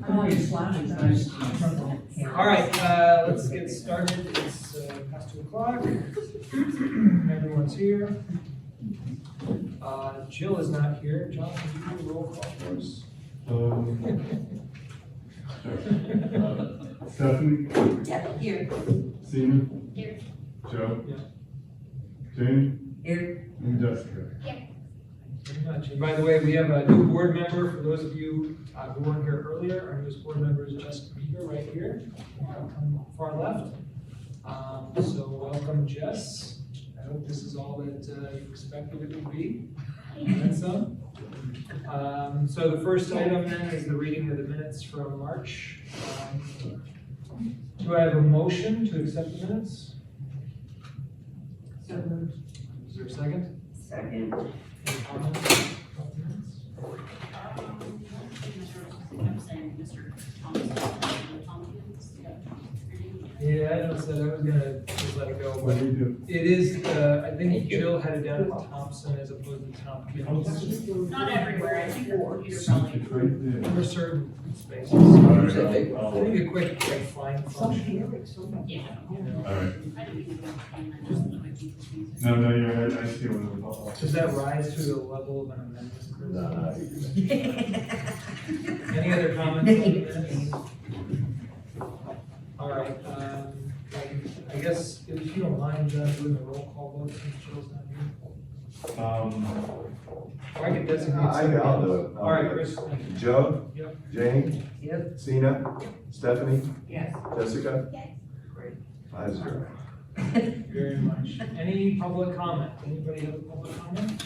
All right, let's get started. It's past 2 o'clock. Everyone's here. Jill is not here. John, can you do a roll call for us? Stephanie? Yeah, here. Sina? Here. Joe? Yeah. Jane? Here. And Jessica? Very much. And by the way, we have a new board member. For those of you who weren't here earlier, our newest board member is Jessica Meeker right here, far left. So welcome, Jess. I hope this is all that you expected it would be. And some. So the first item then is the reading of the minutes from March. Do I have a motion to accept the minutes? So moved. Is there a second? Second. Any comments about the minutes? I'm saying Mr. Tompkins. Yeah, I know, said I was gonna just let it go, What but do you do? it is, I think Jill had it down as Thompson as opposed to Tompkins. Not everywhere, I think the computer probably. It's right there. For certain spaces. I All think a quick like flying function, Yeah. you know. right. I didn't even know, and I just might be confused. No, you're right. I see what it was. Does that rise to the level of an amendment, Chris? Any other comments on the minutes? All right, I guess if you don't mind, doing a roll call vote since Jill's not here. Or I could designate I'll somebody do else. it. All right, Chris. thank you. Joe? Yep. Jane? Yep. Sina? Stephanie? Yes. Jessica? Great. 5-0. Very much. Any public comment? Anybody have a public comment?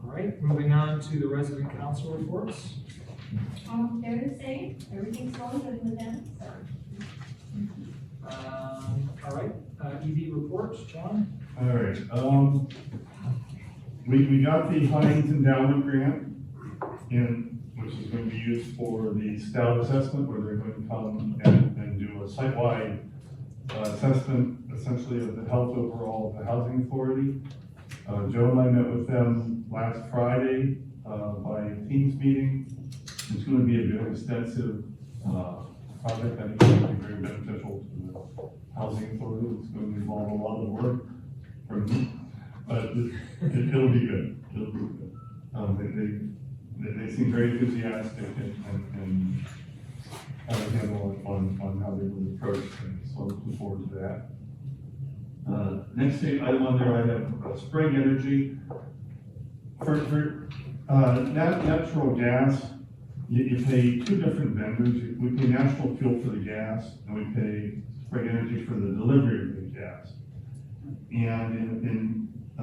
All right, moving on to the resident council reports. They're the same, everything's going good with them, so. All right, ED reports, John? All right, we got the Hines Endowment Grant which is going to be used for the Stout assessment, where they're going to come and do a site-wide assessment, essentially of the health overall of the housing authority. Joe and I met with them last Friday by Teams meeting. It's going to be a very extensive project. I think it's going to be very beneficial to the housing authority. It's going to involve a lot of work from me, but it'll be good. It'll be good. They seem very enthusiastic and have a handle on how they would approach things. So I'm looking forward to that. Next item on there, I have Spring Energy. For natural gas, you pay two different vendors. We pay National Fuel for the gas, and we pay Spring Energy for the delivery of the gas. And in a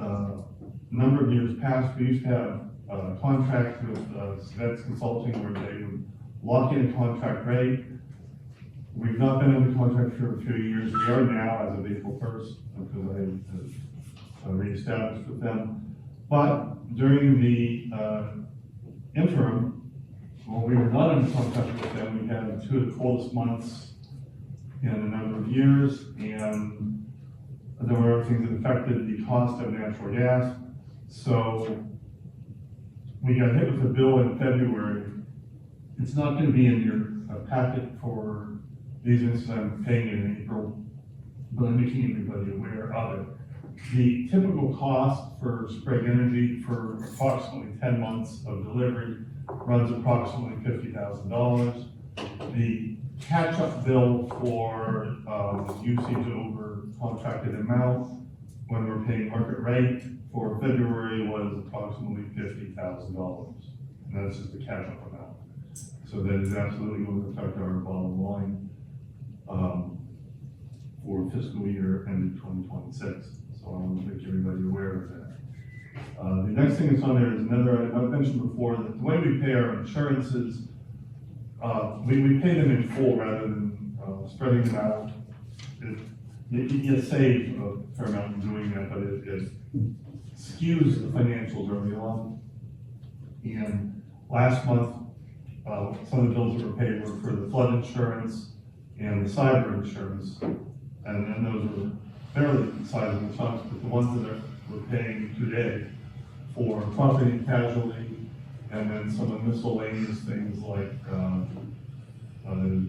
number of years past, we used to have contracts with Svets Consulting where they would lock in a contract rate. We've not been under contract for a few years. We are now as of April 1st because I reestablished with them. But during the interim, when we were not in contract with them, we had two of the coldest months in a number of years, and there were things that affected the cost of natural gas. So we got hit with a bill in February. It's not going to be in your packet for these instances. I'm paying it in April, but I'm making everybody aware of it. The typical cost for Sprague Energy for approximately 10 months of delivery runs approximately $50,000. The catch-up bill for usage over contracted amount when we're paying market rate for February was approximately $50,000. And that's just the catch-up amount. So that is absolutely going to affect our bottom line for fiscal year ended 2026. So I want to make everybody aware of that. The next thing that's on there is another item I've mentioned before, that the way we pay our insurances, we pay them in full rather than spreading them out. You save a fair amount in doing that, but it skews the financials early on. And last month, some of the bills that were paid were for the flood insurance and the cyber insurance. And then those were fairly sizable chunks, but the ones that we're paying today for property and casualty and then some of the miscellaneous things like,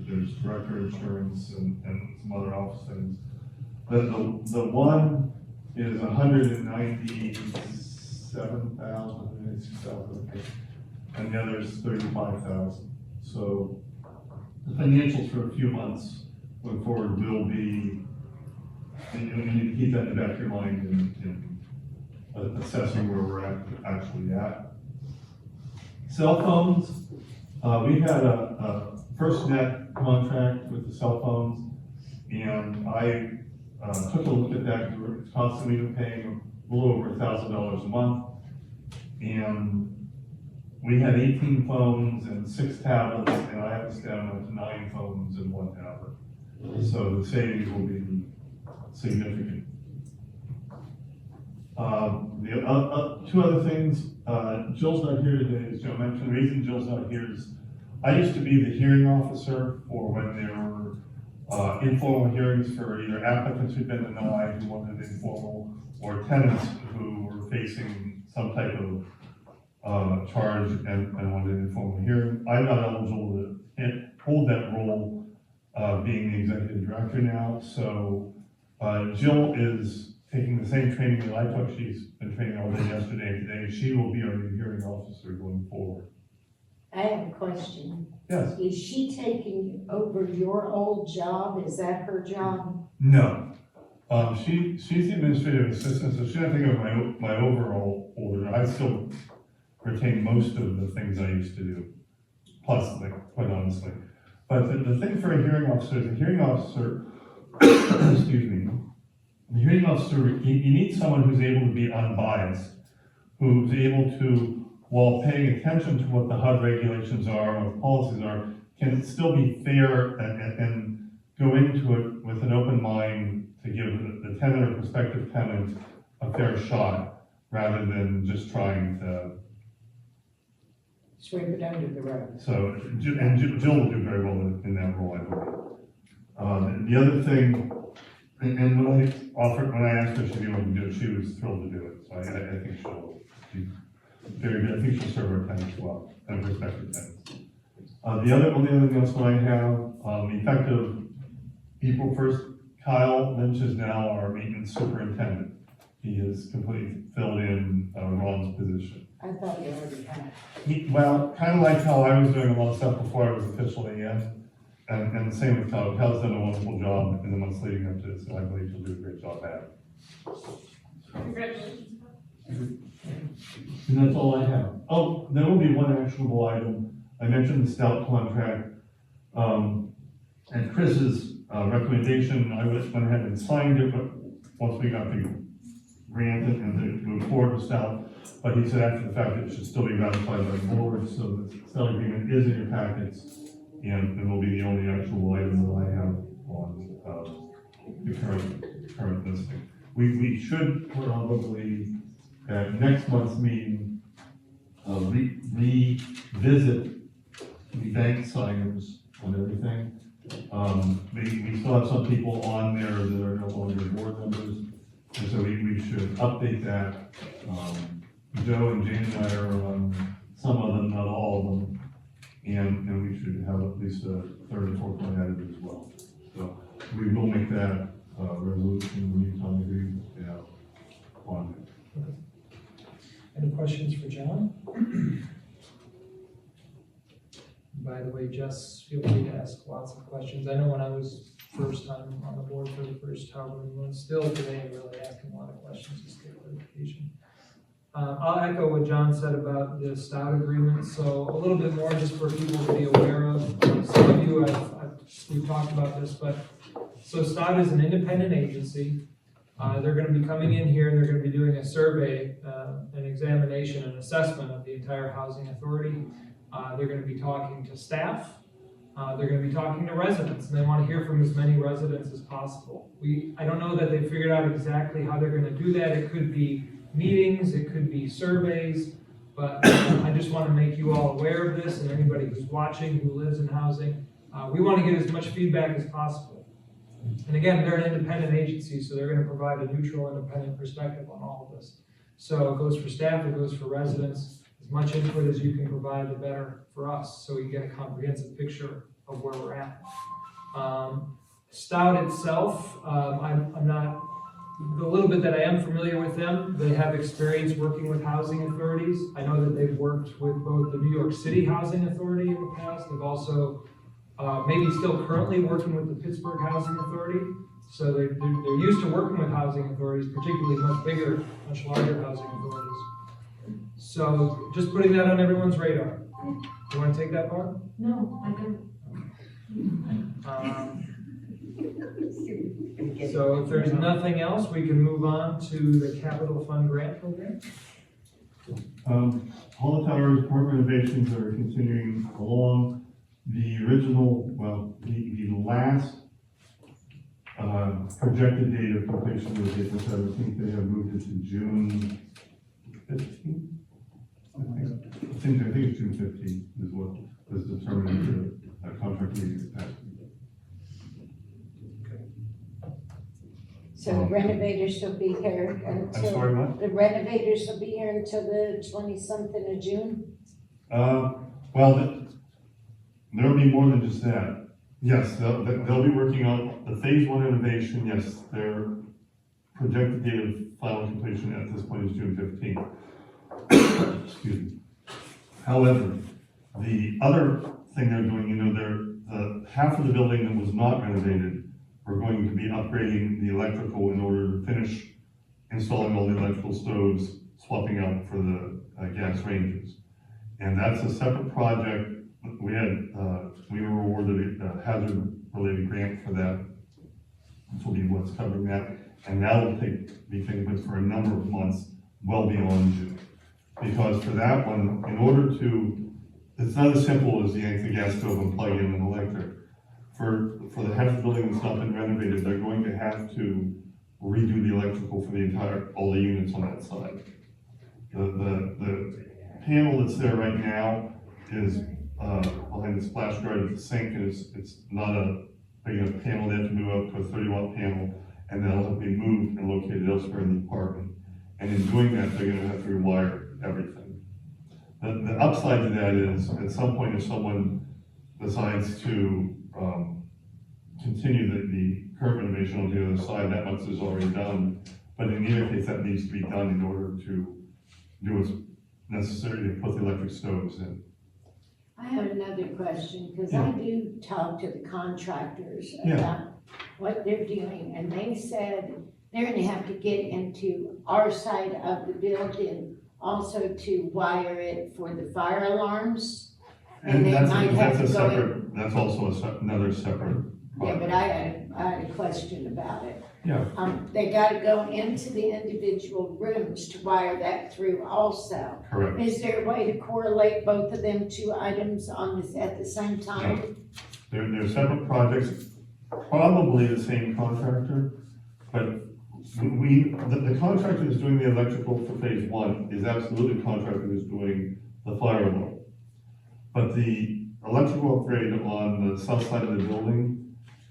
there's director insurance and some other office things. The one is $197,000, and the other is $35,000. So the financials for a few months going forward will be, and you need to keep that in the back of your mind in assessing where we're actually at. Cell phones, we had a FirstNet contract with the cell phones, and I took a look at that. We're constantly paying a little over $1,000 a month, and we had 18 phones and 6 tablets, and I have this down to 9 phones and 1 tablet. So the savings will be significant. The two other things, Jill's not here today, as Joe mentioned. The reason Jill's not here is I used to be the hearing officer for when there were informal hearings for either applicants who'd been denied who wanted informal, or tenants who were facing some type of charge and wanted an informal hearing. I'm not eligible to hold that role, being the executive director now. So Jill is taking the same training that I took. She's been training all day yesterday and today. She will be our new hearing officer going forward. I have a question. Yes. Is she taking over your old job? Is that her job? No. She's the administrative assistant, so she's not taking over my overall order. I still retain most of the things I used to do, plus, like, quite honestly. But the thing for a hearing officer is a hearing officer, excuse me, the hearing officer, you need someone who's able to be unbiased, who's able to, while paying attention to what the HUD regulations are, what policies are, can still be fair and go into it with an open mind to give the tenant or prospective tenant a fair shot, rather than just trying to. Sweep it under the rug. So, and Jill will do very well in that role, I believe. The other thing, and when I asked her if she'd be able to do it, she was thrilled to do it. So I think she'll be very good. I think she'll serve our tenants well, and prospective tenants. The only other announcement I have, effective April 1st, Kyle Lynch is now our maintenance superintendent. He has completely filled in Ron's position. I thought you already had. Well, kind of like how I was doing a lot of stuff before I was officially in, and the same with Kyle. Kyle's done a wonderful job in the months leading up to this, and I believe he'll do a great job at it. Congratulations. And that's all I have. Oh, there will be one actionable item. I mentioned the Stout contract, and Chris's recommendation. I went ahead and signed it, but once we got the grant and to move forward with Stout. But he said after the fact it should still be ratified by the board, so the Stout agreement is in your packets, and it will be the only actual item that I have on the current listing. We should probably at next month's meeting revisit the bank signers on everything. We still have some people on there that are no longer board members, and so we should update that. Joe and Jane and I are on some of them, not all of them, and we should have at least a third or fourth one added as well. So we will make that resolution in the meantime. On Any questions for John? By the way, Jess, feel free to ask lots of questions. I know when I was first time on the board for the first however many months, still today, I'm really asking a lot of questions to get clarification. I'll echo what John said about the Stout agreement. So a little bit more just for people to be aware of. Some of you, we've talked about this, but so Stout is an independent agency. They're going to be coming in here and they're going to be doing a survey, an examination, an assessment of the entire housing authority. They're going to be talking to staff. They're going to be talking to residents, and they want to hear from as many residents as possible. I don't know that they figured out exactly how they're going to do that. It could be meetings, it could be surveys, but I just want to make you all aware of this, and anybody who's watching who lives in housing. We want to get as much feedback as possible. And again, they're an independent agency, so they're going to provide a neutral, independent perspective on all of this. So it goes for staff, it goes for residents. as much input as you can provide, the better for us, so we get a comprehensive picture of where we're at. Stout itself, I'm not, the little bit that I am familiar with them, they have experience working with housing authorities. I know that they've worked with both the New York City Housing Authority in the past. They've also, maybe still currently working with the Pittsburgh Housing Authority. So they're used to working with housing authorities, particularly much bigger, much larger housing authorities. So just putting that on everyone's radar. You want to take that, Barb? No, I don't. So if there's nothing else, we can move on to the capital fund grant program. All the towers, port renovations are continuing along. The original, the last projected date of completion was April 17th. They have moved it to June 15th. I think it's June 15th is what was determined the contract meeting passed. So the renovators will be here I'm until, sorry, what? the renovators will be here until the 20-something of June? There'll be more than just that. Yes, they'll be working on the phase one innovation. Yes, their projected date of final completion at this point is June 15th. Excuse me. However, the other thing they're doing, the half of the building that was not renovated, we're going to be upgrading the electrical in order to finish installing all the electrical stoves, swapping out for the gas ranges. And that's a separate project. We were awarded a hazard-related grant for that. This will be what's covering that. And that will be taking place for a number of months, well beyond June. Because for that one, in order to, it's not as simple as yank the gas stove and plug in an electric. For the half of the building that's not been renovated, they're going to have to redo the electrical for all the units on that side. The panel that's there right now is behind the splash guard at the sink, and it's not a big enough panel. They have to move up to a 30-watt panel, and that'll have to be moved and located elsewhere in the apartment. And in doing that, they're gonna have to rewire everything. The upside to that is, at some point, if someone decides to continue the current renovation on the other side, that much is already done. But in either case, that needs to be done in order to do what's necessary to put the electric stoves in. I have another question, because I do talk to the contractors Yeah. about what they're doing, and they said they're gonna have to get into our side of the building also to wire it for the fire alarms. And they might have to go in. That's also another separate Yeah, but project. I had a question about it. Yeah. They gotta go into the individual rooms to wire that through also. Correct. Is there a way to correlate both of them two items on this at the same time? They're separate projects, probably the same contractor, but the contractor that's doing the electrical for phase one is absolutely the contractor who's doing the fire alarm. But the electrical upgrade on the south side of the building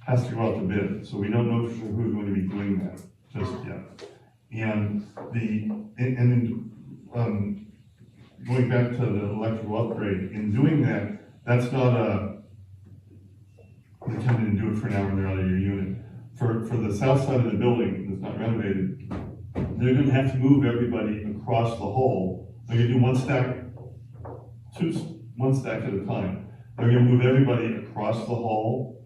has to go out to bid, so we don't know for sure who's going to be doing that just yet. And going back to the electrical upgrade, in doing that, that's not they come in and do it for an hour and they're out of your unit. For the south side of the building that's not renovated, they're gonna have to move everybody across the hall. They're gonna do one stack at a time. They're gonna move everybody across the hall,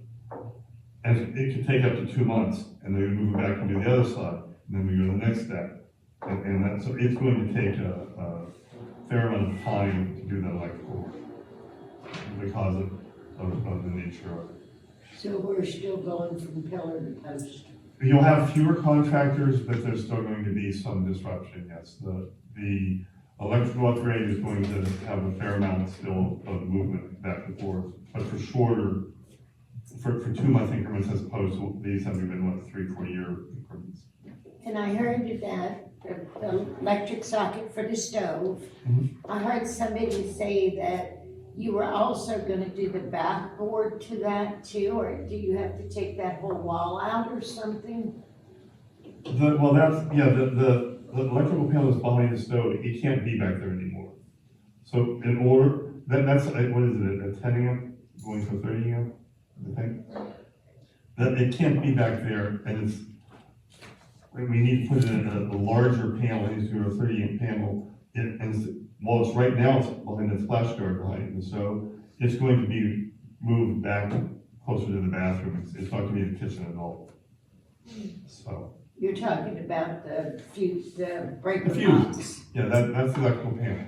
and it could take up to 2 months, and they're gonna move it back and do the other side, and then we go to the next step. And so it's going to take a fair amount of time to do that electrical work because of the nature of it. So we're still going from pillar to post. You'll have fewer contractors, but there's still going to be some disruption, yes. The electrical upgrade is going to have a fair amount still of movement back and forth, but for 2-month increments as opposed to these have been, 3-4 year increments. And I heard that the electric socket for the stove, I heard somebody say that you were also gonna do the backboard to that too, or do you have to take that whole wall out or something? The electrical panel is behind the stove, it can't be back there anymore. So in order, that's, what is it, a 10 amp going to 30 amp, I think? That, it can't be back there, and it's, we need to put it in a larger panel, it needs to be a 30 amp panel. Well, it's right now, it's behind the splash guard behind, and so it's going to be moved back closer to the bathroom, it's not gonna be in the kitchen at all. So, You're talking about the fuse, the breaker The fuse. box. yeah, that's the electrical panel.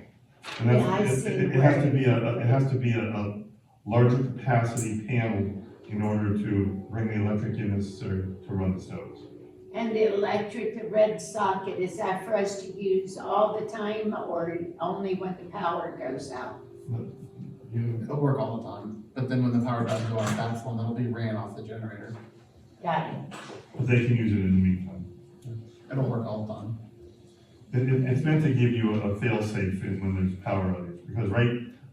And Yeah, I that's, see it where- has to be a larger capacity panel in order to bring the electric in necessary to run the stoves. And the electric, the red socket, is that for us to use all the time or only when the power goes out? It'll work all the time, but then when the power does go out, that's when it'll be ran off the generator. Got it. But they can use it in the meantime. It'll work all the time. It's meant to give you a fail-safe when there's power outage, because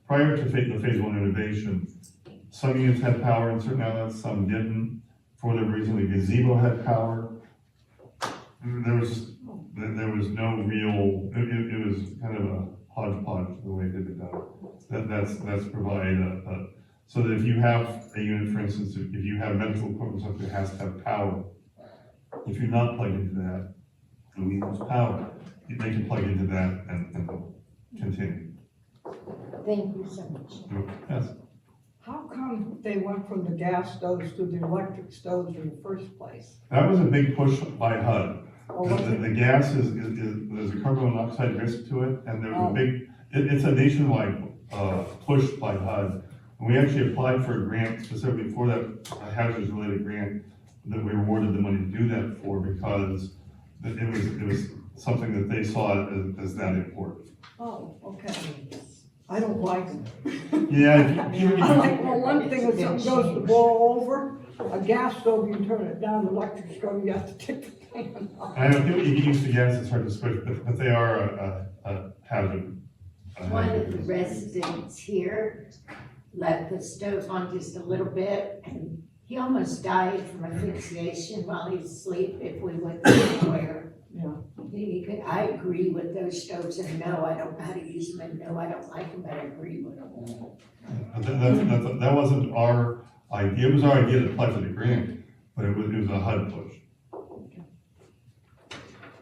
prior to the phase one innovation, some units had power in certain outlets, some didn't. For whatever reason, the gazebo had power. There was no real, it was kind of a hodgepodge the way they did that. That's provide so that if you have a unit, for instance, if you have medical equipment, something that has to have power, if you're not plugged into that, and we lose power, they can plug into that and continue. Thank you so much. Yes, How come they went from the gas stoves to the electric stoves in the first place? that was a big push by HUD. Or was it, The gas there's a carbon monoxide risk to it, and there's a big, it's a nationwide, push by HUD. And we actually applied for a grant specifically for that, a hazardous related grant, that we awarded the money to do that for, because it was something that they saw as that important. oh, okay. I don't like them. Yeah. I like, well, one thing, if something goes to boil over, a gas stove, you turn it down, electric stove, you have to take the fan off. I know people you get used to gas, it's hard to switch, but they are a hazard. One of the residents here left the stove on just a little bit, and he almost died from asphyxiation while he was asleep if we went somewhere. Yeah. I agree with those stoves, and no, I don't know how to use them, and no, I don't like them, but I agree with them. That wasn't our idea, it was our idea to apply for the grant, but it was a HUD push.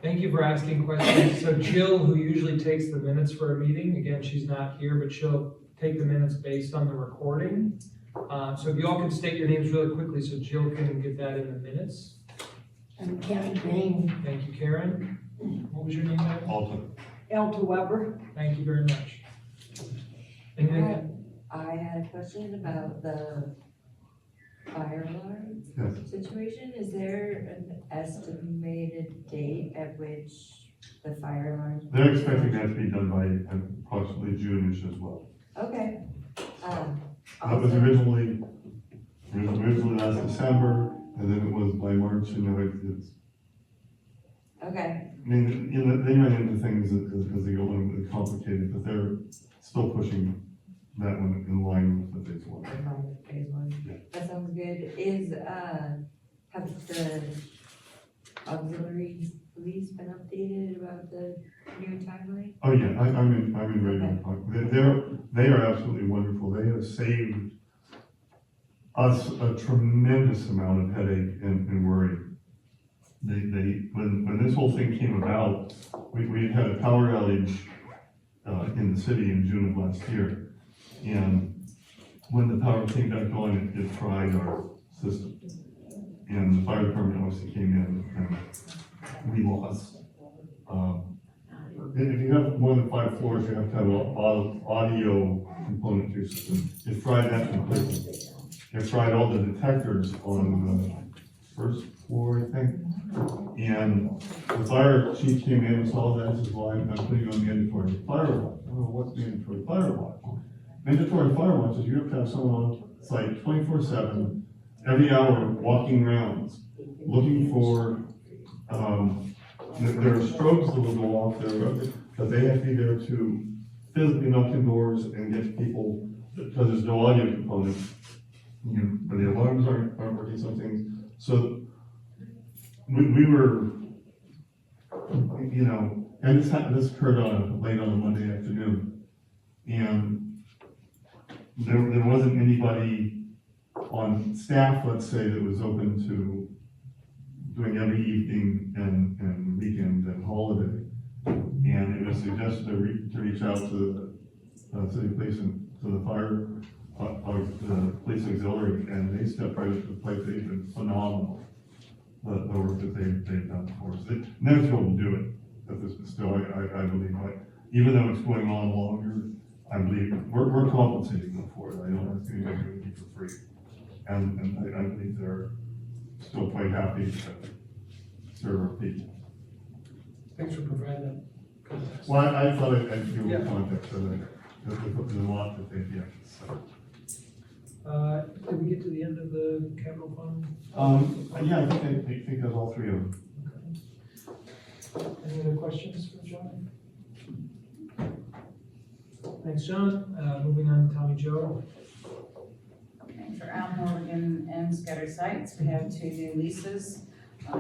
Thank you for asking questions. So Jill, who usually takes the minutes for a meeting, again, she's not here, but she'll take the minutes based on the recording. So if you all can state your names really quickly so Jill can get that in the minutes. I'm Karen Green. Thank you, Karen. What was your name, Evan? Alton. Elta Weber. Thank you very much. Anything? I had a question about the fire alarm Yes. situation. Is there an estimated date at which the fire alarms? They're expecting that to be done by approximately June-ish as well. Okay. That was Also- originally last December, and then it was by March, and now it's, Okay, I mean, you know, they run into things as they go along, it's complicated, but they're still pushing that one in line with the phase one. phase one. Yeah. That sounds good. Have the auxiliary police been updated about the new timeline? Oh, yeah, I'm in regular contact. They are absolutely wonderful. They have saved us a tremendous amount of headache and worry. When this whole thing came about, we had a power outage, in the city in June of last year. And when the power came back on, it fried our system. And the fire department obviously came in and we lost, if you have more than 5 floors, you have to have an audio component to your system. It fried that completely. It fried all the detectors on the first floor, I think. And the fire chief came in and saw that, and says, well, I'm putting on mandatory fire watch. Oh, what's mandatory fire watch? Mandatory fire watch is you have to have someone on site 24/7, every hour, walking rounds, looking for, there are strobes that will go off there, but they have to be there to physically knock in doors and get people, because there's no audio component. You know, but the alarms aren't working, some things. So we were, you know, and this occurred late on a Monday afternoon. And there wasn't anybody on staff, let's say, that was open to doing every evening and weekend and holiday. And it was suggested to reach out to the city police and to the fire, the police auxiliary, and they stepped right up to the plate. They've been phenomenal, the work that they've done for us. They never told them to do it, but this is still, I believe, like, even though it's going on longer, I believe we're compensating them for it. I don't have to do anything for free. And I believe they're still quite happy to serve our people. Thanks for providing that context. Well, I thought I'd give a Yeah. little context of it, that there's a lot that they've, yeah, so. Did we get to the end of the capital fund? Yeah, I think that's all three of them. Okay. Any other questions for John? Thanks, John. Moving on to Tommy Joe. Okay, for Al Morgan and Scudder Sites, we have 2 new leases,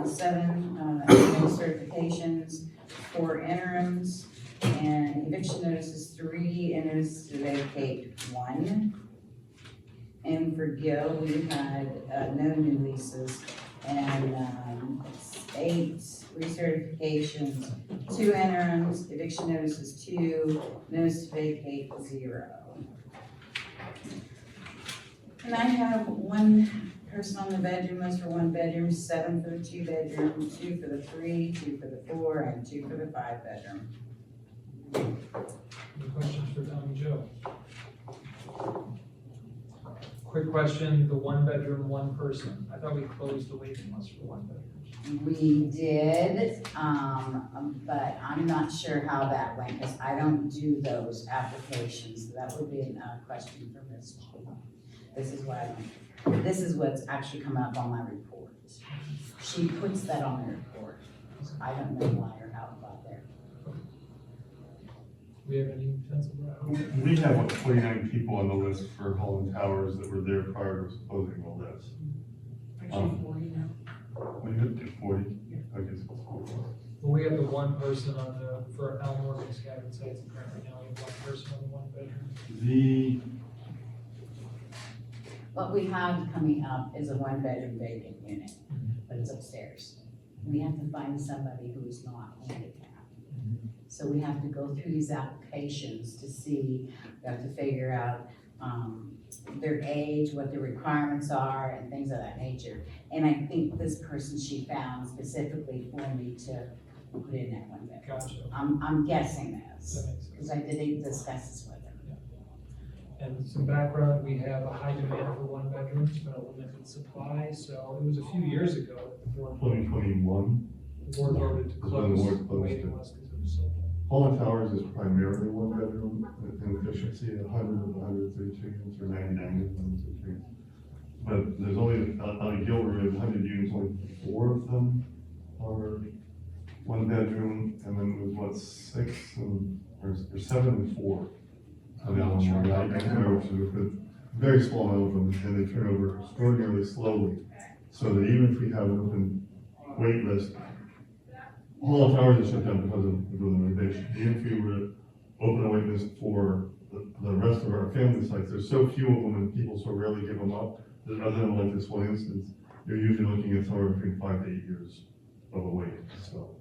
7 annual certifications, 4 interims, and eviction notices 3, and notices to vacate 1. And for Gil, we had no new leases and 8 recertifications, 2 interims, eviction notices 2, notice to vacate 0. And I have 1 person on the bedroom list for 1 bedroom, 7 for the 2 bedroom, 2 for the 3, 2 for the 4, and 2 for the 5 bedroom. Any questions for Tommy Joe? Quick question, the 1 bedroom, 1 person. I thought we closed the waiting list for 1 bedroom. We did, but I'm not sure how that went, because I don't do those applications. That would be a question for Ms. Paul. This is what's actually come up on my report. She puts that on the report. I don't know why or how it got there. Do we have any sense of that? We have 49 people on the list for Holland Towers that were there prior to closing all this. Actually, 40 now. We had 40, I guess it's 40. Well, we have the 1 person on for Al Morgan Scattered Sites, and currently now we have 1 person on the 1 bedroom. What we have coming up is a 1-bedroom vacant unit, but it's upstairs. We have to find somebody who is not handicapped. So we have to go through these applications to see, we have to figure out, their age, what their requirements are, and things of that nature. And I think this person she found specifically for me to put in that 1 bedroom. Gotcha. I'm guessing That this, makes sense. because I didn't discuss this with her. And some background, we have a high demand for 1 bedrooms, but a limited supply. So it was a few years ago that the board 2021. voted to That's when the close board the closed waiting it. list because it was so. Holland Towers is primarily 1 bedroom, in efficiency, 100 of 132 units or 99 of 132. But there's only, on a Gilbert, 100 units, only 4 of them are 1 bedroom, and then there's what, 6 or 7 and 4. I turn over to, but very small amount of them, and they turn over extraordinarily slowly. So that even if we have an open wait list, Holland Towers is shut down because of the renovation. Even if we were to open a wait list for the rest of our family sites, there's so few of them and people so rarely give them up, that other than like this one instance, you're usually looking at somewhere between 5 to 8 years of a wait, so.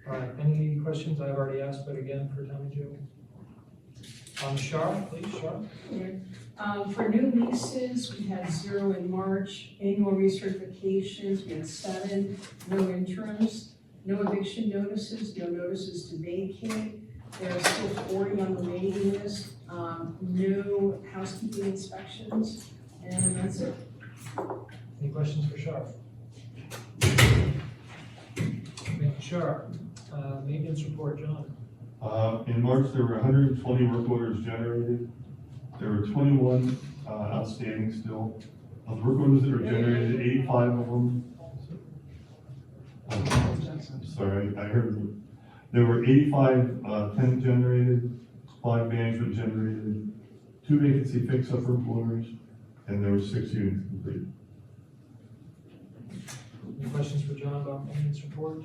All right, any questions I've already asked, but again, for Tommy Jo? Shar, please, Shar. For new leases, we had 0 in March. Annual recertifications, we had 7. No interims, no eviction notices, no notices to vacate. There are still 40 on the waiting list. No housekeeping inspections, and that's it. Any questions for Shar? Shar, maintenance report, John. In March, there were 120 work orders generated. There were 21 outstanding still. Of the work orders that were generated, 85 of them. I'm sorry, I heard there were 85 tenant generated, 5 management generated, 2 vacancy fix-up work orders, and there were 6 units completed. Any questions for John about maintenance report?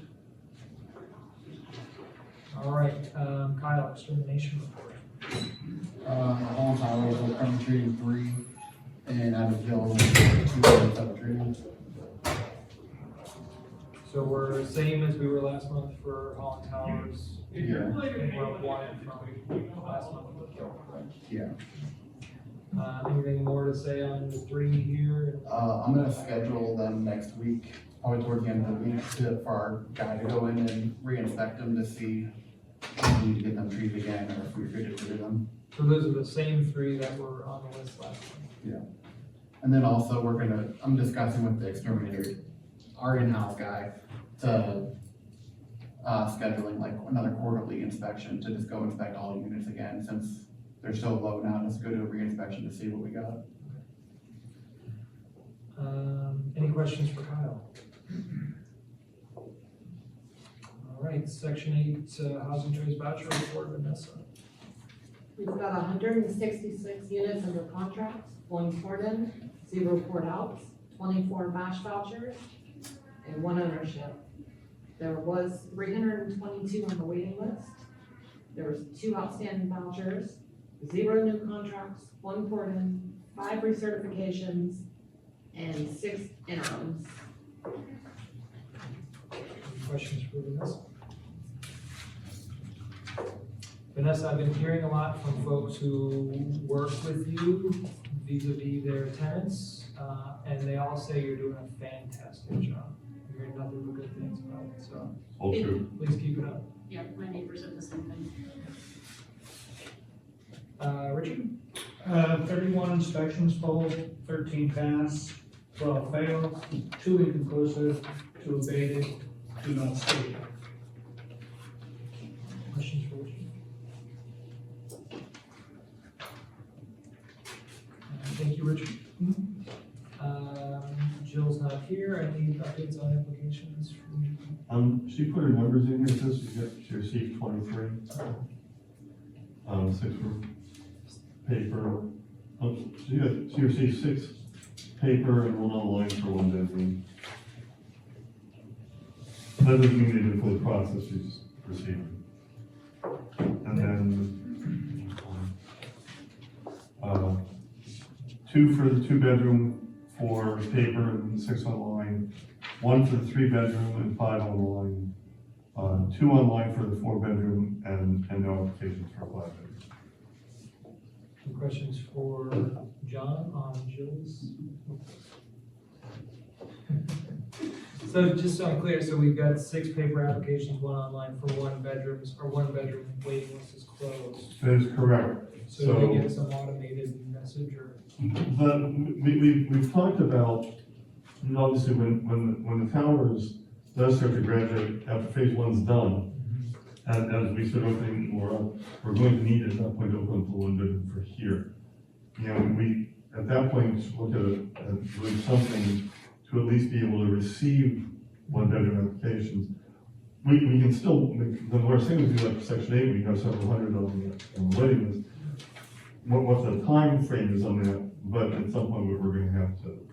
All right, Kyle, extermination report. Holland Towers will currently treating 3, and Adams Hill, 2 treating. So we're same as we were last month for Holland Towers. Yeah. And we're up 1 from last month with Gil, correct? Yeah. Anything more to say on the 3 here? I'm gonna schedule them next week, probably toward the end of the week, for our guy to go in and re-inspect them to see if we need to get them treated again, or if we're good to do them. So those are the same 3 that were on the list last month. And then also, I'm discussing with the exterminator, our in-house guy, to, scheduling like another quarterly inspection to just go inspect all units again, since they're so low now, just go do a re-inspection to see what we got. Any questions for Kyle? All right, section 8, housing choice voucher report, Vanessa. We've got 166 units under contracts, 1 poured in, 0 poured out, 24 MASH vouchers, and 1 ownership. There was 322 on the waiting list. There was 2 outstanding vouchers, 0 new contracts, 1 poured in, 5 recertifications, and 6 interims. Any questions for Vanessa? Vanessa, I've been hearing a lot from folks who work with you vis-a-vis their tenants, and they all say you're doing a fantastic job. I'm hearing nothing but good things about it, so All true. please keep it up. Yeah, my neighbors said the same thing. Richard? 31 inspections total, 13 passed, 12 failed, 2 inconclusive, 2 abated, 2 not stated. Questions for Richard? Thank you, Richard. Jill's not here. Any updates on applications from you? She put her numbers in here, it says she received 23. 6 for paper. She received 6 paper and 1 online for 1 bedroom. That doesn't mean they didn't put the process, she's received. And then, 2 for the 2-bedroom for paper and 6 online, 1 for the 3-bedroom and 5 online, 2 online for the 4-bedroom and no applications for a 5-bedroom. Any questions for John on Jill's? So just so I'm clear, so we've got 6 paper applications, 1 online for 1 bedrooms, or 1 bedroom waiting list is closed. That is correct. So do we get some automated message or? We've talked about, and obviously when the towers does start to graduate, after phase 1's done, and as we start opening more up, we're going to need at that point to open for 1 bedroom for here. You know, we, at that point, look at doing something to at least be able to receive 1 bedroom applications. We can still, the more things we do like section 8, we have several hundred on the waiting list. What the time frame is on that, but at some point we're gonna have to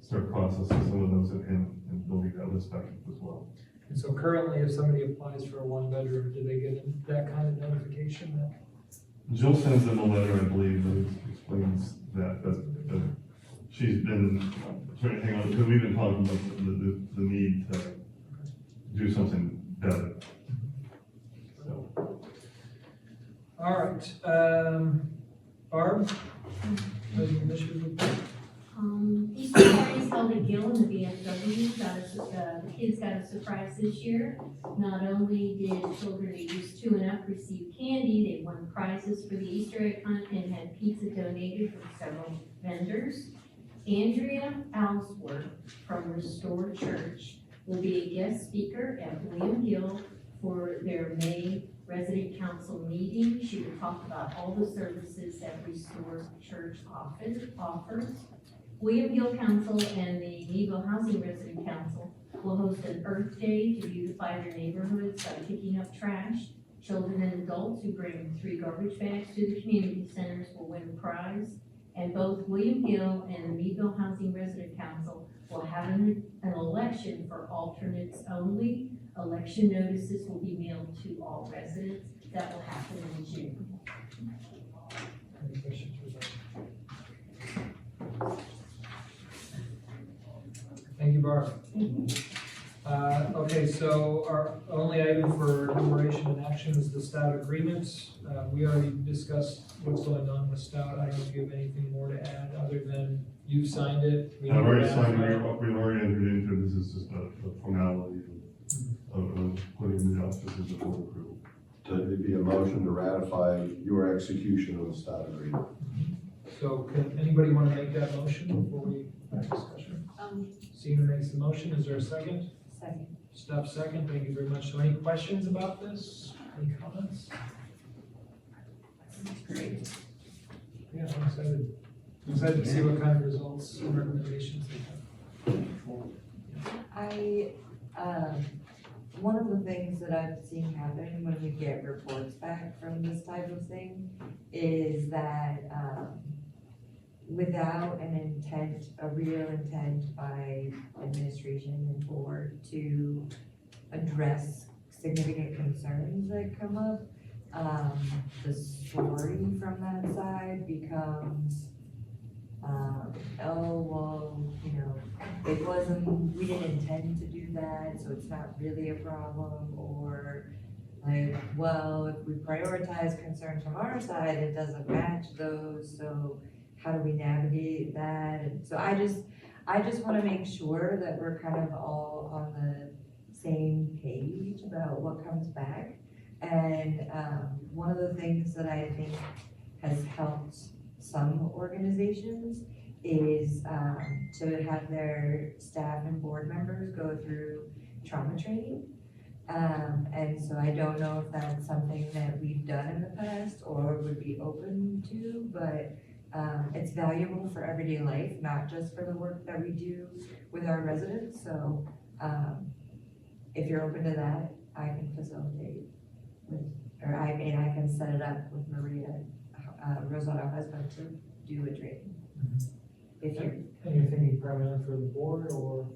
start processing some of those and building that list back up as well. And so currently, if somebody applies for a 1 bedroom, do they get that kind of notification that? Jill sends them a letter, I believe, that explains that she's been trying to hang on, because we've been talking about the need to do something better. So. All right, Barb? President Commissioner report. Easter parties held at Gill in the VFW, the kids got a surprise this year. Not only did children ages 2 and up receive candy, they won prizes for the Easter egg hunt and had pizza donated from several vendors. Andrea Alsworth from Restore Church will be a guest speaker at William Gill for their May resident council meeting. She will talk about all the services that Restore Church offers. William Gill Council and the Meadville Housing Resident Council will host an Earth Day to beautify their neighborhoods by picking up trash. Children and adults who bring 3 garbage bags to the community centers will win a prize. And both William Gill and the Meadville Housing Resident Council We'll have an election for alternates only. Election notices will be mailed to all residents. That will happen in June. Any questions for Barb? Thank you, Barb. Okay, so our only item for enumeration and action is the Stout agreement. We already discussed what's going on with Stout. I don't know if you have anything more to add, other than you signed it. We I've already need to signed, ratify it. we've already entered into it. This is just a formality of putting the officers before the group. To be a motion to ratify your execution of the Stout agreement. So can anybody want to make that motion before we have discussion? Sina makes the motion. Is there a second? Second. Steph, second. Thank you very much. So any questions about this? Any comments? Great. Yeah, I'm excited. I'm excited to see what kind of results and recommendations they have. One of the things that I've seen happen when we get reports back from this type of thing is that, without an intent, a real intent by administration and board to address significant concerns that come up, the story from that side becomes, oh, well, you know, it wasn't, we didn't intend to do that, so it's not really a problem, or like, well, if we prioritize concerns from our side, it doesn't match those, so how do we navigate that? And so I just wanna make sure that we're kind of all on the same page about what comes back. And, one of the things that I think has helped some organizations is, to have their staff and board members go through trauma training. And so I don't know if that's something that we've done in the past or would be open to, but it's valuable for everyday life, not just for the work that we do with our residents. So if you're open to that, I can facilitate with, or I can set it up with Maria, Rosado husband, to do a training. If you're And you're thinking primarily for the board or?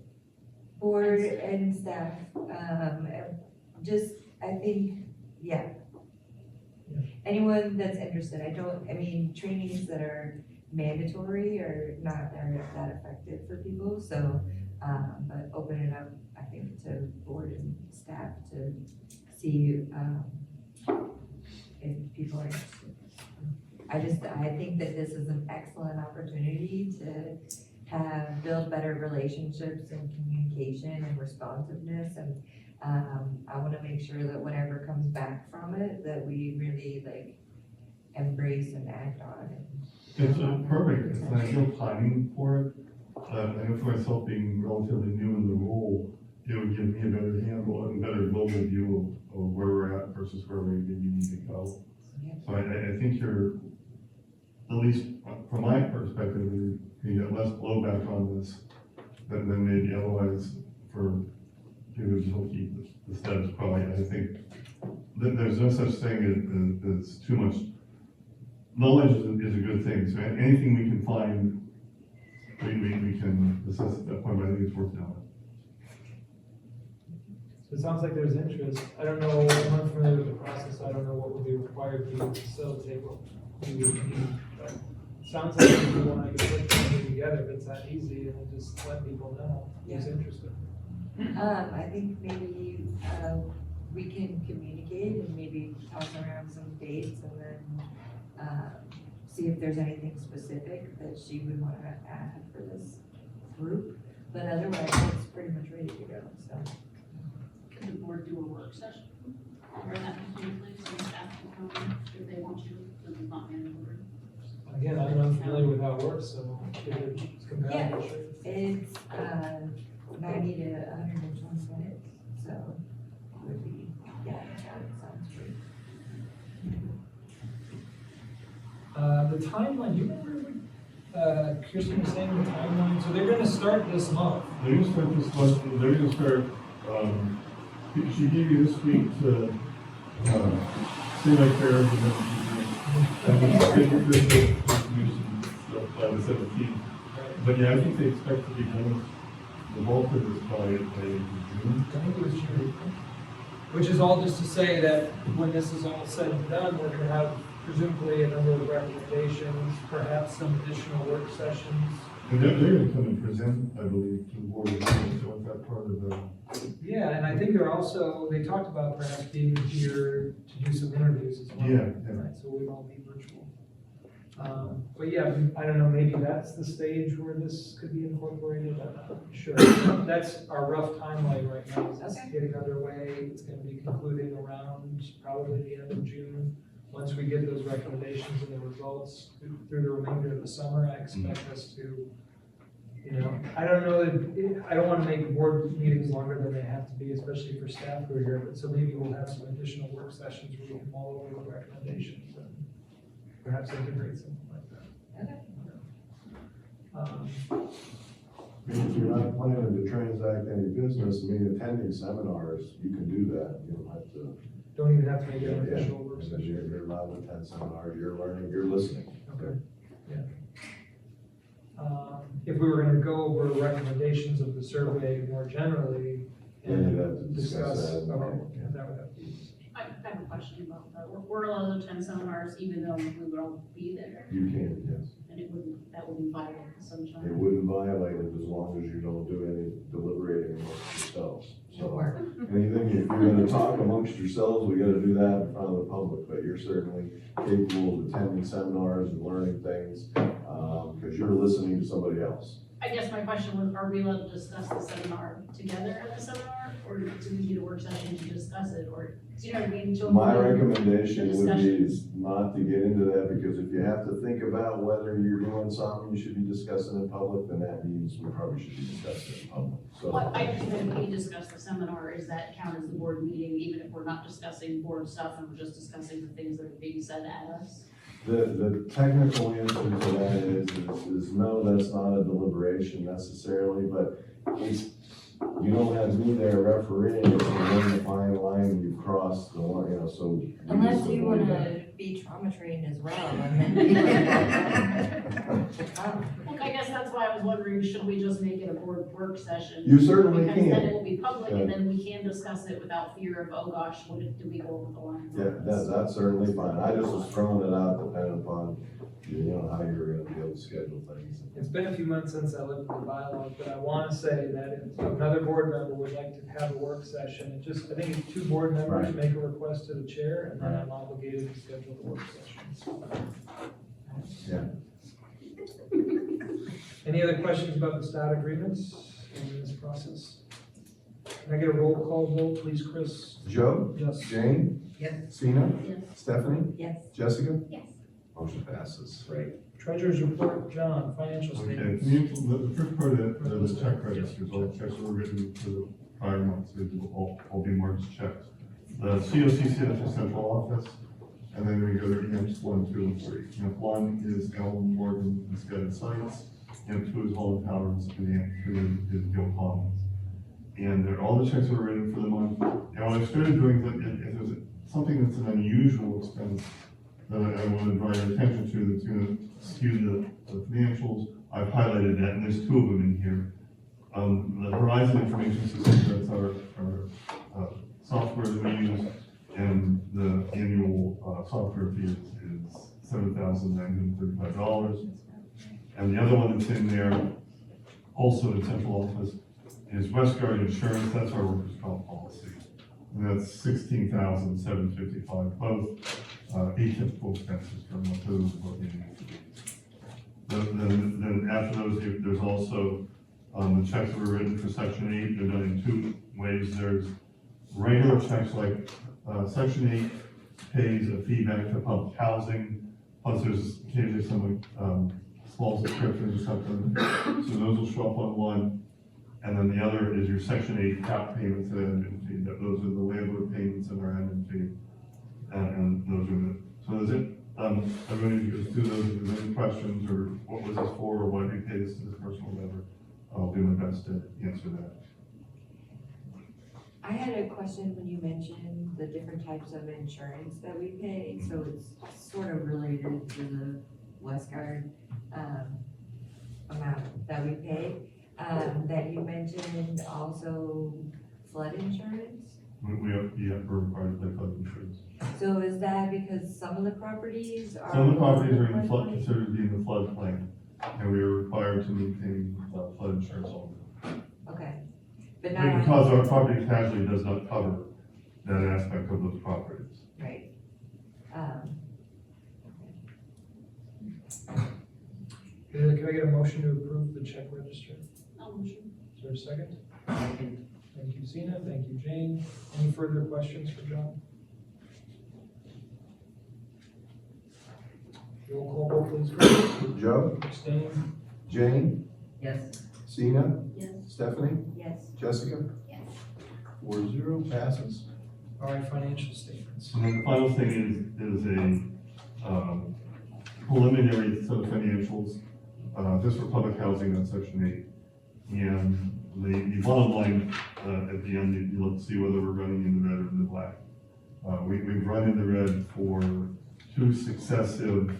board and staff, just, I think, yeah. Yeah. Anyone that's interested, I mean, trainings that are mandatory are not that effective for people, so, but open it up, I think, to board and staff to see, if people are interested. I think that this is an excellent opportunity to build better relationships and communication and responsiveness, and I wanna make sure that whatever comes back from it, that we really like embrace and act on it. It's perfect, it's an ideal timing for it. I know for myself, being relatively new in the role, it would give me a better handle and better global view of where we're at versus where we maybe need to go. Yeah. So I think you're, at least from my perspective, you get less blowback on this than maybe otherwise for people who just keep the status quo. I think that there's no such thing as too much. Knowledge is a good thing, so anything we can find, we can assess at that point, but I think it's worth knowing. So it sounds like there's interest. I don't know, I'm not familiar with the process. I don't know what would be required for you to facilitate what we would need. But it sounds like if you want to put something together, if it's that easy, and then just let people know who's interested. I think maybe, we can communicate and maybe toss around some dates and then, see if there's anything specific that she would want to add for this group. But otherwise, it's pretty much ready to go, so. Could the board do a work session? Or that can place and staff can come if they want to, because it's not mandatory. Again, I'm not familiar with how it works, so if it's compatible, sure. It's, 90 to 120 minutes, so it would be, yeah, that sounds great. The timeline, do you remember, Kirsten was saying the timeline? So they're gonna start this month. They're gonna start this month, they're gonna start, she gave you this week to, see my prayers and then by the 17th. But yeah, I think they expect to be done the bulk of this by June. I think it was June. Which is all just to say that when this is all said and done, we're gonna have presumably a number of recommendations, perhaps some additional work sessions. And they're gonna come and present, I believe, to the board of Zoning, so it's that part of the. Yeah, and I think they're also, they talked about perhaps being here to do some interviews as well. Yeah. Right, so we'd all be virtual. But yeah, I don't know, maybe that's the stage where this could be incorporated, I'm not sure. That's our rough timeline right now, is it's Okay. getting underway, it's gonna be concluding around probably the end of June. Once we get those recommendations and the results through the remainder of the summer, I expect us to, you know, I don't know, I don't wanna make board meetings longer than they have to be, especially for staff who are here, but so maybe we'll have some additional work sessions where we can mull over the recommendations and perhaps integrate something like that. Okay. If you're not planning to transact any business, I mean, attending seminars, you can do that, you don't have to. Don't even have to make it an Yeah, official work because session. you're allowed to attend seminars, you're learning, you're listening. Okay, yeah. If we were gonna go over recommendations of the survey more generally Then you'd have to and discuss discuss, that in okay, public, yeah. that would have to be. I have a question about that. We're allowed to attend seminars even though we would all be there, You can, yes. and that wouldn't violate the It sunshine. wouldn't violate it as long as you don't do any deliberating amongst yourselves. So anything, if you're gonna talk amongst yourselves, we gotta do that in front of the public, but you're certainly capable of attending seminars and learning things, because you're listening to somebody else. I guess my question was, are we allowed to discuss the seminar together at the seminar, or do we need a work session to discuss it, or, do you know what I mean? To My avoid recommendation the would be discussion. is not to get into that, because if you have to think about whether you're doing something you should be discussing in public, then that means we probably should be discussing it in public, so. Well, I just think if we discuss the seminar, is that count as the board meeting, even if we're not discussing board stuff and we're just discussing the things that are being said at us? The technical answer to that is no, that's not a deliberation necessarily, but it's, you don't have me there refereeing, it's on the fine line, you've crossed the line, you know, so. Unless just you avoid wanna be trauma trained as well, and then be like, Look, I guess that's why I was wondering, should we just make it a board work session? You certainly Because then it can. will be public, and then we can discuss it without fear of, oh gosh, did we go over the line? Yeah, that's certainly fine, I just was throwing it out depending upon, you know, how you're gonna be able to schedule things. It's been a few months since I looked at the bylaws, but I wanna say that if another board member would like to have a work session, it just, I think if two board members Right. make a request to the chair, and then I'm obligated to schedule the work sessions. Yeah. Any other questions about the STAT agreements in this process? Can I get a roll call vote, please, Chris? Joe? Yes. Jane? Yes. Sina? Yes. Stephanie? yes. Jessica? Yes. Motion passes. Great. Treasurer's report, John, financial Okay, statements. the first part of the check registers, all the checks were written for the prior months, they will all be marked checks. The COCC is the central office, and then we go to EMS 1, 2, and 3. EMP 1 is Elm, Morgan, and Scattered Sites. EMP 2 is Holland Towers, and EMP 3 is Gil Collins. And all the checks were written for the month. And when I started doing that, if there's something that's an unusual expense that I want to draw your attention to, that's gonna skew the financials, I've highlighted that, and there's two of them in here. The Horizon Information System, that's our software that we use, and the annual software fee is $7,935. And the other one that's in there, also in central office, is Westguard Insurance, that's our workers' comp policy. And that's $16,755, both atypical expenses from those working. Then after those, there's also the checks that were written for Section 8, they're done in two ways. There's regular checks like Section 8 pays a fee back to public housing, plus there's occasionally some small subscriptions or something. So those will show up on one. And then the other is your Section 8 cap payments and admin fee. Those are the landlord payments and our admin fee. And those are the, so is it, everybody goes through those, if there's any questions or what was this for, or why did we pay this to this person or whatever, I'll do my best to answer that. I had a question when you mentioned the different types of insurance that we pay, so it's sort of related to the Westguard amount that we pay. that you mentioned also flood insurance? we're required to pay flood insurance. So is that because some of the properties are? Some of the properties are in floodplain? flood, considered to be in the floodplain, and we are required to maintain flood insurance on them. Okay, but not. Because our property casualty does not cover that aspect of those properties. Right. Can I get a motion to approve the check register? I'll motion. Is there a second? Thank you, Zena. Thank you, Jane. Any further questions for John? Roll call vote, please, Chris. Joe, Abstain. Jane, Yes. Sina, Yes. Stephanie, Yes. Jessica, Yes. 4-0 passes. All right, financial statements. And then the final thing is a preliminary set of financials, just for public housing on section 8. And the bottom line, at the end, you look to see whether we're running in the red or in the black. We've run in the red for 2 successive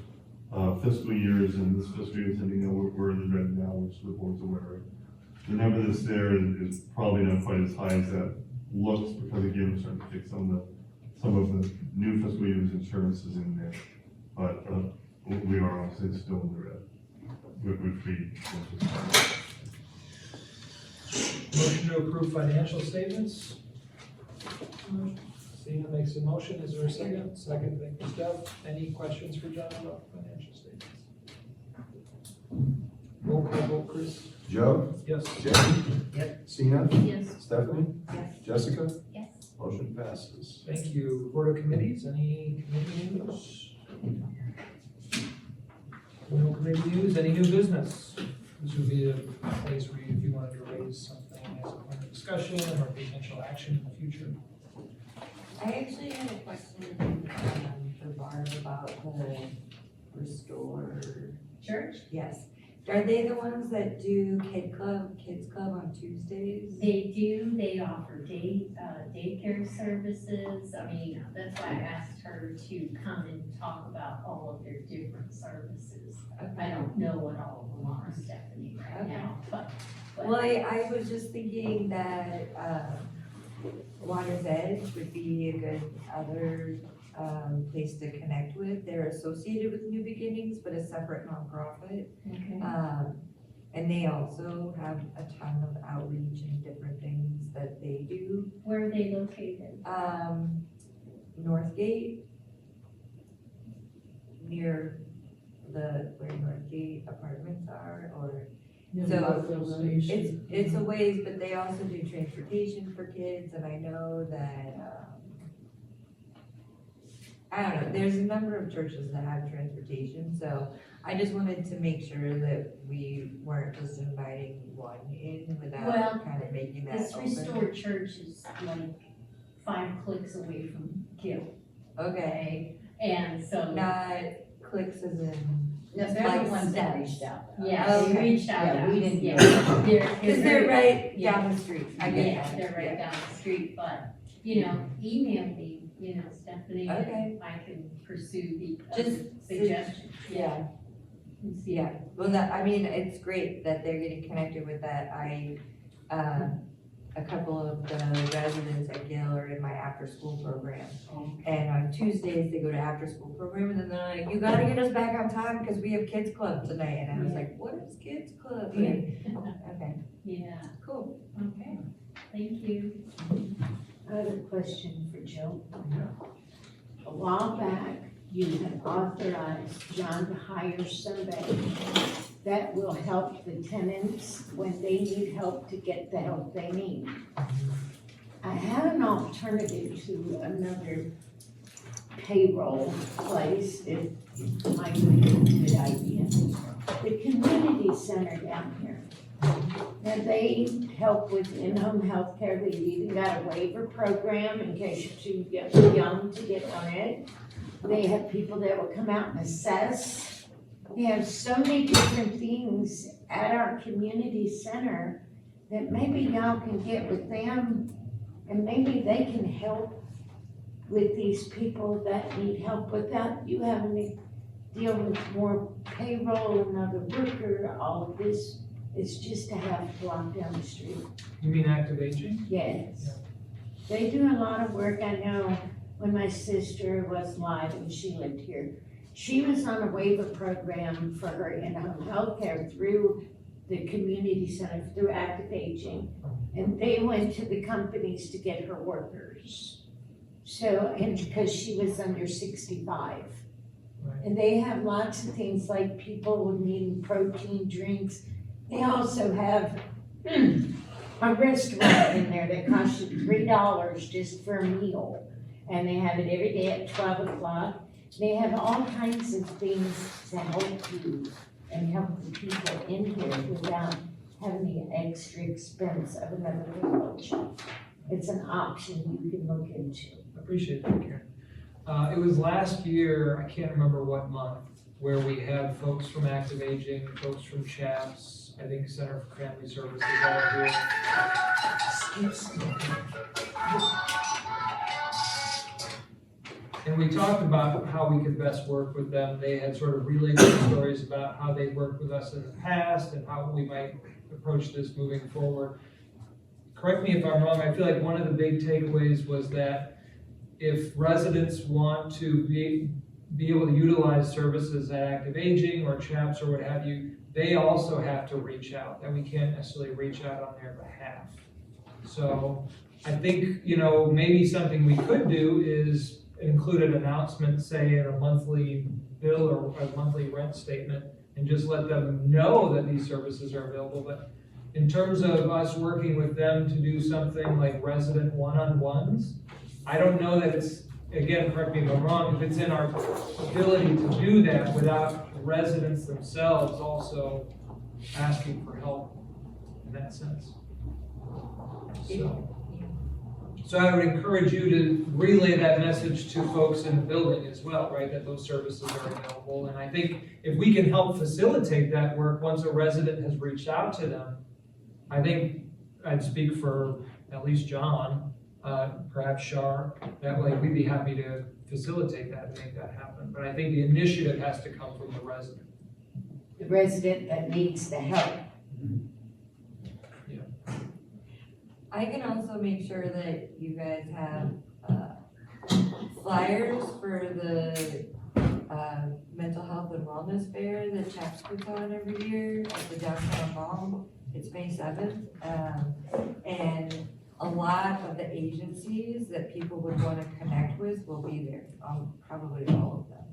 fiscal years, and this fiscal year is ending, we're in the red now, which the board's aware of. The number that's there is probably not quite as high as that looks, because again, we're starting to take some of the new fiscal year's insurances in there. But we are obviously still in the red, which we. Motion to approve financial statements. Zena makes a motion. Is there a second? Second, thank you, Steph. Any questions for John about financial statements? Roll call vote, Chris. Joe, Yes. Jane. Yep. Sina, Yes. Stephanie, Yes. Jessica, Yes. motion passes. Thank you. Board of Committees, any committee news? No committee news, any new business? This would be a place where if you wanted to raise something as a point of discussion or potential action in the future. I actually had a question, for Barb about the Restore. Church? Yes. Are they the ones that do kids club on Tuesdays? They do, they offer daycare services. I mean, that's why I asked her to come and talk about all of their different services. I don't know what all of them are, Stephanie, right now, but. Well, I was just thinking that, Water's Edge would be a good other, place to connect with. They're associated with New Beginnings, but a separate nonprofit. Okay. And they also have a ton of outreach and different things that they do. Where are they located? Northgate, near where Northgate Apartments are, or, so it's a ways, but they also do transportation for kids, and I know that, I don't know, there's a number of churches that have transportation, so I just wanted to make sure that we weren't just inviting one in Well, without kind of making that This open. Restored Church is like 5 clicks away from Gill, Okay, and so. not clicks as in, Yes, they're Like the ones that steps. reached out. Yeah, they Okay. reached out. Yeah, we didn't Yeah, do it. because they're right Yeah. down the street, I get Yeah, that. they're right down the street, but, email me, Stephanie, Okay. and I can pursue the Just other suggestions. Yeah, And see. yeah, well, it's great that they're getting connected with that. A couple of the residents at Gill are in my after-school program. And on Tuesdays, they go to after-school program, and then they're like, you gotta get us back on time, because we have kids club tonight, and I was like, what is kids club? Okay, Yeah, cool. okay, thank you. I have a question for Joe. A while back, you had authorized John to hire somebody that will help the tenants when they need help to get the help they need. I had an alternative to another payroll place, it might be a good idea. The community center down here. Now, they help with in-home healthcare, they've even got a waiver program in case you're too young to get on it. They have people that will come out and assess. They have so many different things at our community center that maybe y'all can get with them, and maybe they can help with these people that need help without you having to deal with more payroll, another worker, all of this It's just a half block down the street. You mean active aging? Yes. They do a lot of work. I know when my sister was alive and she lived here, she was on a waiver program for her in-home healthcare through the community center, through active aging. And they went to the companies to get her workers. So, and because she was under 65. Right. And they have lots of things like people needing protein drinks. They also have a restaurant in there that costs you $3 just for a meal. And they have it every day at 12 o'clock. They have all kinds of things to help you and help the people in here without having the extra expense of another village. It's an option you can look into. I appreciate that, Karen. It was last year, I can't remember what month, where we had folks from Active Aging, folks from CHAPS, I think Center for Family Services all here. And we talked about how we could best work with them. They had sort of relayed their stories about how they worked with us in the past and how we might approach this moving forward. Correct me if I'm wrong, I feel like one of the big takeaways was that if residents want to be able to utilize services at Active Aging or CHAPS or what have you, they also have to reach out, and we can't necessarily reach out on their behalf. So I think, maybe something we could do is include an announcement, say in a monthly bill or a monthly rent statement, and just let them know that these services are available. But in terms of us working with them to do something like resident one-on-ones, I don't know that it's, again, correct me if I'm wrong, if it's in our ability to do that without residents themselves also asking for help in that sense. So I would encourage you to relay that message to folks in the building as well, right, that those services are available. And I think if we can help facilitate that work once a resident has reached out to them, I think I'd speak for at least John, perhaps Shar, that way we'd be happy to facilitate that and make that happen. But I think the initiative has to come from the resident. The resident that needs the help. I can also make sure that you guys have flyers for the mental health and wellness fair that CHAPS puts on every year at the downtown mall. It's May 7th. And a lot of the agencies that people would want to connect with will be there, probably all of them.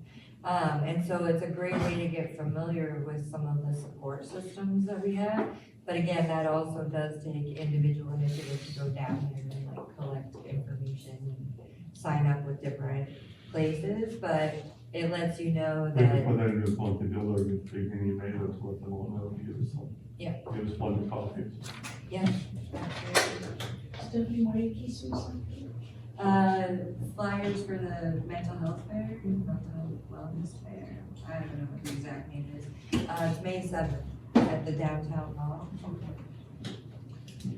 And so it's a great way to get familiar with some of the support systems that we have. But again, that also does take individual initiative to go down there and collect information and sign up with different places, but it lets you know that. What I just want to do, or if they can email us what they want to use. Yeah. Give us one copy. Yeah. Stephanie, why are you kissing something? Flyers for the mental health fair, mental health wellness fair, I don't know what the exact name is. It's May 7th at the downtown mall.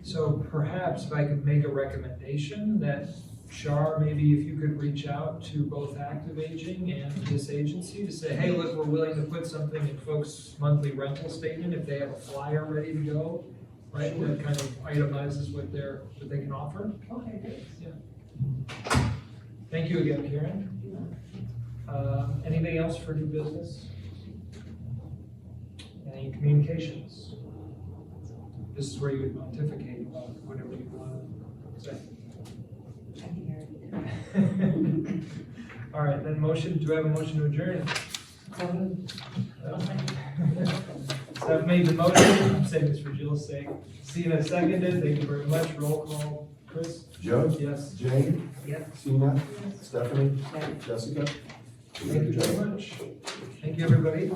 So perhaps if I could make a recommendation that Shar, maybe if you could reach out to both Active Aging and this agency to say, hey, look, we're willing to put something in folks' monthly rental statement if they have a flyer ready to go, right? That kind of itemizes what they can offer. Okay, great. Thank you again, Karen. Anything else for new business? Any communications? This is where you would pontificate about whatever you want to say. I think I already did. All right, then do I have a motion to adjourn? Steph made the motion, I'm saying this for Jill's sake. Sina seconded, thank you very much. Roll call, Chris? Joe? Yes. Jane? Yes. Sina? Stephanie? Jessica? Thank you very much. Thank you, everybody.